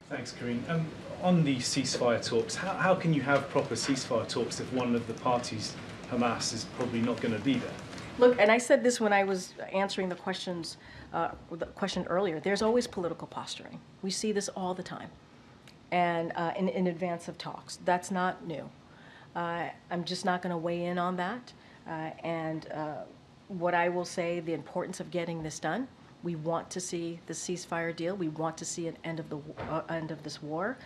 Thanks, Karine. On the ceasefire talks, how can you have proper ceasefire talks if one of the parties, Hamas, is probably not going to be there? Look, and I said this when I was answering the question earlier, there's always political posturing. We see this all the time, and in advance of talks. That's not new. I'm just not going to weigh in on that. What I will say, the importance of getting this done. We want to see the ceasefire deal. We want to see an end of this war.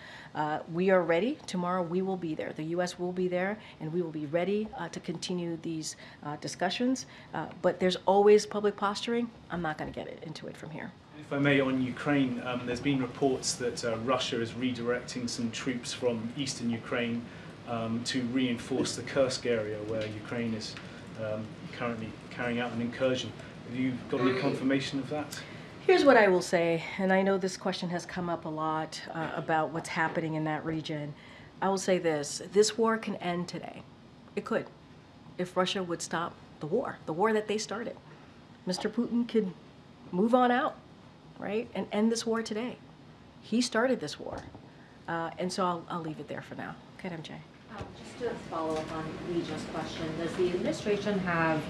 We are ready. Tomorrow we will be there. The U.S. will be there, and we will be ready to continue these discussions. But there's always public posturing. I'm not going to get into it from here. If I may, on Ukraine, there's been reports that Russia is redirecting some troops from eastern Ukraine to reinforce the Kursk area where Ukraine is currently carrying out an incursion. Have you got any confirmation of that? Here's what I will say, and I know this question has come up a lot about what's happening in that region. I will say this war can end today. It could, if Russia would stop the war that they started. Mr. Putin could move on out, right, and end this war today. He started this war, and so I'll leave it there for now. Okay, MJ. Just to follow up on Legia's question, does the administration have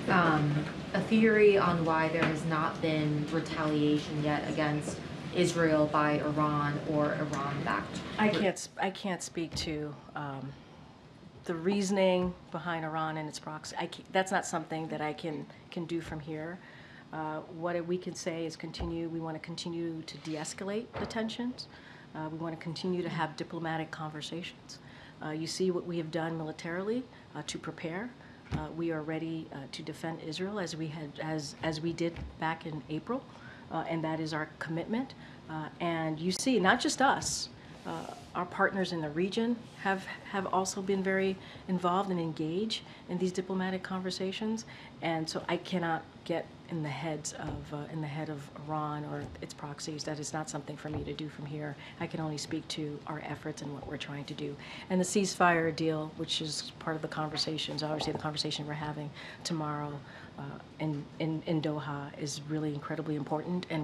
a theory on why there has not been retaliation yet against Israel by Iran or Iran-backed? I can't speak to the reasoning behind Iran and its proxy. That's not something that I can do from here. What we can say is we want to continue to de-escalate the tensions. We want to continue to have diplomatic conversations. You see what we have done militarily to prepare. We are ready to defend Israel as we did back in April, and that is our commitment. And you see, not just us, our partners in the region have also been very involved and engaged in these diplomatic conversations. And so I cannot get in the head of Iran or its proxies. That is not something for me to do from here. I can only speak to our efforts and what we're trying to do. And the ceasefire deal, which is part of the conversations, obviously the conversation we're having tomorrow in Doha, is really incredibly important. And